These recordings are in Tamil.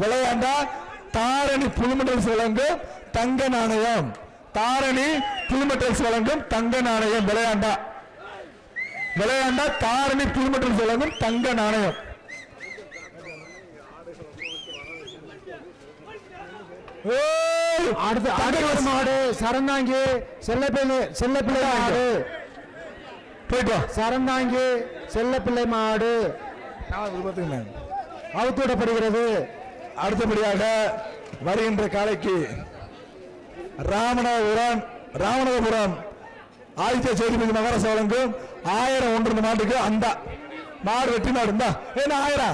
விளையாண்டா தாரணி புலிமெண்டல்ஸ் வழங்கும் தங்க நாணயம். தாரணி புலிமெண்டல்ஸ் வழங்கும் தங்க நாணயம். விளையாண்டா தாரணி புலிமெண்டல்ஸ் வழங்கும் தங்க நாணயம். அடுத்த மாடு சரந்தாங்கி செல்லப்பிள்ளை மாடு. போயிட்டு சரந்தாங்கி செல்லப்பிள்ளை மாடு அவுத்துவிடப்படுகிறது. அடுத்தபடியாக வருகின்ற காலைக்கு ராமநாதபுரம் ஆதித்ய சேதுபதி மகாராஜா வழங்கும் 1000 ஒன்று மாட்டுக்கு அந்த மாடு வெற்றி மாடு இருந்தா என்ன 1000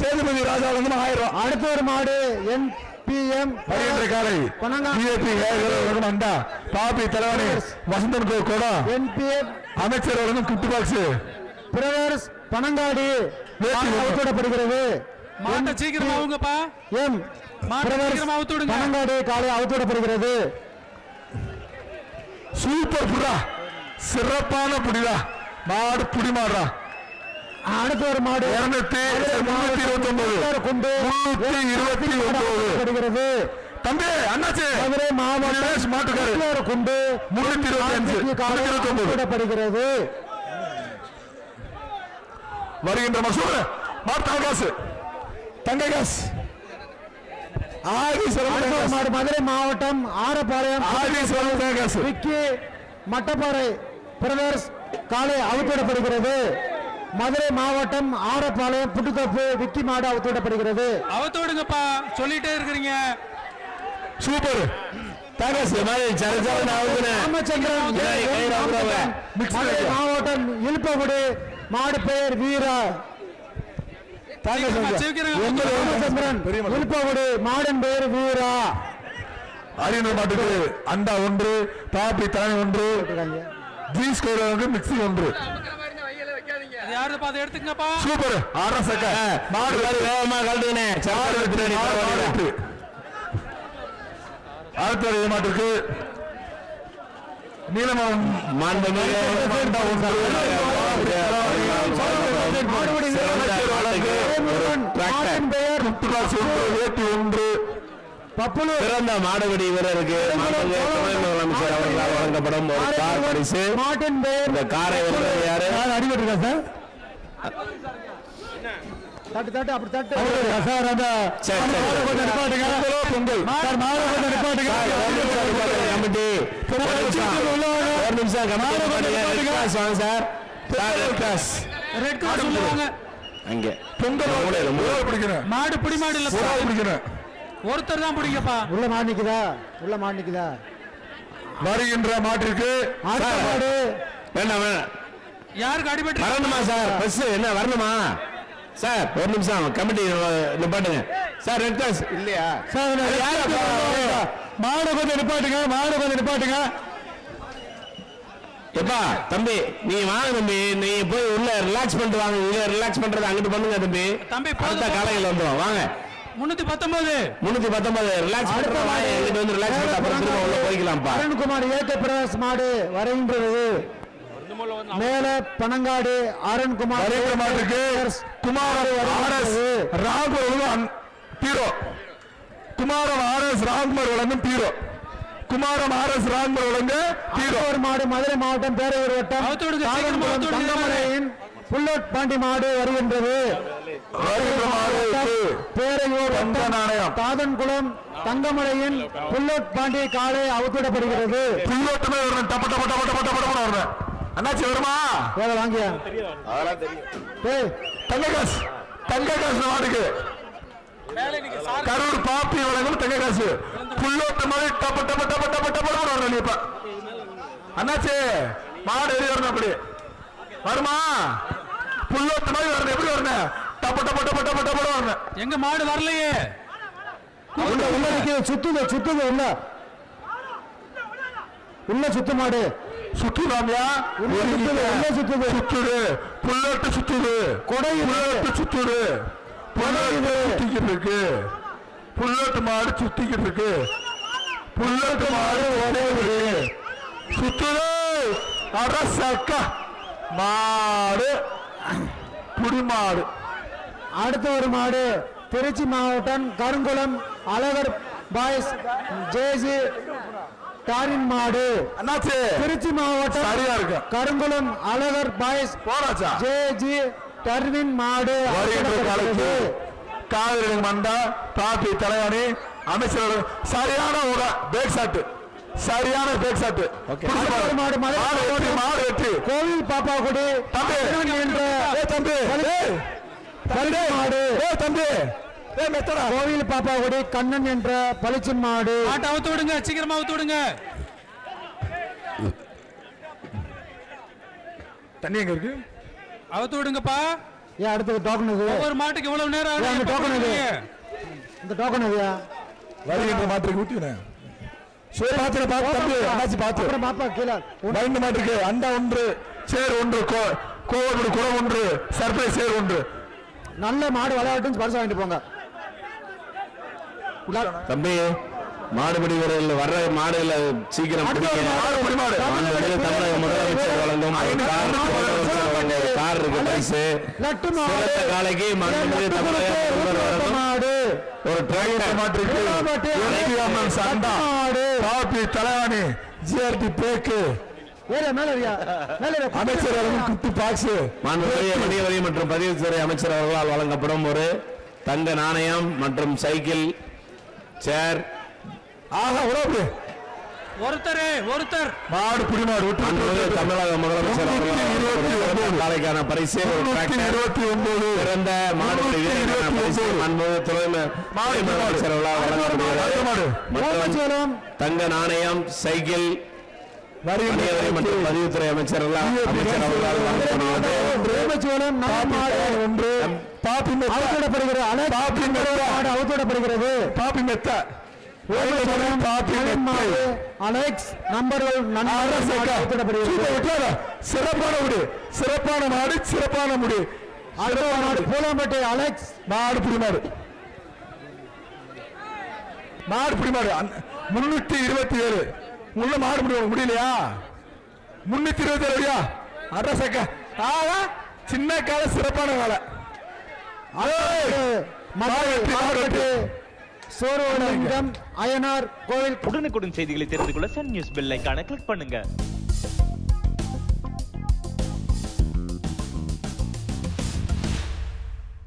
சேதுபதி ராஜா வழங்கும் 1000. அடுத்த ஒரு மாடு NPM வருகின்ற காலை அண்டா பாபி தலைவனி வசந்தன் கோடா NPM அமைச்சர் வழங்கும் குட்டு பாக்ஸ் பிரதர்ஸ் பனங்காடி அவுத்துவிடப்படுகிறது. பனங்காடி காலை அவுத்துவிடப்படுகிறது. சூப்பர் புடா, சிறப்பான புடிடா, மாடு புடி மாடுறா. அடுத்த ஒரு மாடு 329 தம்பி அண்ணாச்சி மதுரை மாவட்டம் மாட்டுக்காரு கொண்டு 329 வருகின்ற மசூர் மாட்டாகாசு தங்க காசு மாடு மதுரை மாவட்டம் ஆரப்பாளையம் விக்கி மட்டப்பாறை பிரதர்ஸ் காலை அவுத்துவிடப்படுகிறது. மதுரை மாவட்டம் ஆரப்பாளையம் புட்டுத்தோப்பு விக்கி மாடு அவுத்துவிடப்படுகிறது. அவுத்துவிடுங்கப்பா சொல்லிட்டே இருக்கிறீங்க. சூப்பர் மாவட்டம் இழுப்பகுடி மாடு பெயர் வீரா. இழுப்பகுடி மாடன் பெயர் வீரா. அரியணை மாட்டுக்கு அண்டா 1, பாப்பி தலைமை 1, மிக்சி 1. எடுத்துங்கப்பா. சூப்பர் அரசக்க மாடு வேகமா கழட்டுனே. அடுத்த மாட்டுக்கு நீலமம் பிறந்த மாடுபிடி வீரருக்கு முதலமைச்சர் அவர்களால் வழங்கப்படும் ஒரு கார் பரிசு. இந்த காரை யாரு அடிபட்டு சார் தட்டு தட்டு அப்படி தட்டு சார் அந்த பொங்கல் மாடு பிடி மாடு இல்ல ஒருத்தர் தான் பிடிங்கப்பா. உள்ள மாட்டிக்குதா உள்ள மாட்டிக்குதா. வருகின்ற மாட்டிற்கு மாடு வேண்டாம் வேண்டாம். யாருக்கு அடிபட்டு வரணுமா சார்? பஸ் என்ன வரணுமா சார்? ஒரு நிமிஷம் கமிட்டி நிப்பாட்டுங்க சார். ரெட் கிராஸ் இல்லையா சார்? மாடு கொஞ்சம் நிப்பாட்டுங்க, மாடு கொஞ்சம் நிப்பாட்டுங்க. எப்பா தம்பி நீ வாங்க தம்பி, நீ போய் உள்ள ரிலாக்ஸ் பண்ணிட்டு வாங்க. உள்ள ரிலாக்ஸ் பண்றது அங்கிட்டு பண்ணுங்க தம்பி. தம்பி அடுத்த காலையில் வந்துடும் வாங்க. 319 ரிலாக்ஸ் பண்ணிட்டு வாங்க. எங்கிட்ட வந்து ரிலாக்ஸ் பண்ணிட்டு அப்புறம் திரும்ப உள்ள போய்க்கலாம்ப்பா. அருண்குமார் ஏகே பிரகாஷ் மாடு வருகின்றது. மேல பனங்காடு அருண்குமார் மாட்டுக்கு குமாரம் ராம்குமார் வழங்கும் தீரோ. குமாரம் RS ராம்குமார் வழங்க தீரோ. மாடு மதுரை மாவட்டம் பேரையூர் வட்டம் தங்கமலையின் புல்லட் பாண்டி மாடு வருகின்றது. பேரையூர் தாதன்குளம் தங்கமலையின் புல்லட் பாண்டி காலை அவுத்துவிடப்படுகிறது. அண்ணாச்சி வருமா? வேலை வாங்கியா தங்க காசு மாடுக்கு கரூர் பாப்பி வழங்கும் தங்க காசு புல்லோட்ட மாதிரி டப்ப டப்ப டப்ப டப்ப டப்ப வரணும். இப்ப அண்ணாச்சி மாடு எரி வரணும். அப்படி வருமா? புல்லோட்ட மாதிரி வரணும். எப்படி வரணும்? டப்ப டப்ப டப்ப டப்ப டப்ப வரணும். எங்க மாடு வரலையே. சுத்துது சுத்துது உள்ள சுத்து மாடு சுத்துதாமியா? சுத்துது புல்லோட்டு சுத்துது. கொடை சுத்துது. சுத்திக்கிட்டு இருக்கு. புல்லோட்டு மாடு சுத்திக்கிட்டு இருக்கு. புல்லோட்டு மாடு ஓடுது. சுத்துது. அரசக்க மாடு புடி மாடு. அடுத்த ஒரு மாடு திருச்சி மாவட்டம் கருங்குளம் அழகர் பாய்ஸ் ஜேசி டாரின் மாடு. அண்ணாச்சி திருச்சி மாவட்டம் சரியா இருக்கு. Karungulam Azhagar boys போராச்சா JG Darwin மாடு. வருகின்ற காலைக்கு காவிரி மண்டா பாப்பி தலைவாணி அமைச்சர் சரியான ஒரு பேக் ஷாட், சரியான பேக் ஷாட். மாடு மாடு வெற்றி. கோவில் பாப்பாக்குடி தம்பி என்ற தம்பி மாடு. தம்பி கோவில் பாப்பாக்குடி கண்ணன் என்ற பளிச்சின் மாடு. மாட்டை அவுத்து விடுங்க, சீக்கிரமா அவுத்து விடுங்க. தண்ணி எங்க இருக்கு? அவுத்து விடுங்கப்பா. ஏன் அடுத்த டோக்கன் இது? ஒவ்வொரு மாட்டுக்கு இவ்வளவு நேரம் ஆகுது. இந்த டோக்கன் இது. இந்த டோக்கன் இதுயா? வருகின்ற மாட்டுக்கு ஊட்டினேன். சோறு பாத்திர பாத்து தம்பி அண்ணாச்சி பாத்து. அப்புறம் பாப்பா கீழ. வைந்த மாட்டுக்கு அண்டா ஒன்று, சேர் ஒன்று, கோவப்படி குடம் ஒன்று, சர்ப்ரைஸ் சேர் ஒன்று. நல்ல மாடு விளையாட்டுன்னு பரிசு வாங்கிட்டு போங்க. தம்பி மாடுபிடி வீரர்கள் வர்ற மாடுல சீக்கிரம் பிடிக்க. தமிழக முதலமைச்சர் வழங்கும் கார் இருக்கு பரிசு. சிறந்த காலைக்கு மாண்புமிகு தமிழக முதல்வர் வழங்கும் ஒரு டிராக்டர் மாட்டிற்கு சண்டா காப்பி தலைவாணி ஜிஆர்டி பேக்கு அமைச்சர் குத்து பாக்ஸ். மாண்புமிகு வணிக வரி மற்றும் பதிவுத்துறை அமைச்சர் அவர்களால் வழங்கப்படும் ஒரு தங்க நாணயம் மற்றும் சைக்கிள் சேர். ஆஹா உறவு ஒருத்தர் மாடு புடிமாடு தமிழக முதலமைச்சர் அவர்கள் காலைக்கான பரிசு ஒரு டிராக்டர் 29 சிறந்த மாடுபிடி வீரருக்கான பரிசு மாண்புமிகு துணை முதலமைச்சர் அவர்களால் வழங்கப்படுகிறது. தங்க நாணயம் சைக்கிள் வணிக வரி மற்றும் பதிவுத்துறை அமைச்சர் அவர்களால் அவுத்துவிடப்படுகிறது. பாப்பி மெத்த அலெக்ஸ் நம்பர் சிறப்பான முடி, சிறப்பான மாடு, சிறப்பான முடி. அடுத்த மாடு பூலாம்பட்டி அலெக்ஸ் மாடு புடிமாடு, மாடு புடிமாடு 327 உள்ள மாடு முடியும் முடியலையா? 327 அரசக்க ஆகா சின்ன கால சிறப்பான காலை. சோரோலிங்கம் அய்யனார் கோவில். உடனுக்குடன் செய்திகளை தெரிந்து கொள்ள சன் நியூஸ் பெல் ஐகானை கிளிக் பண்ணுங்க.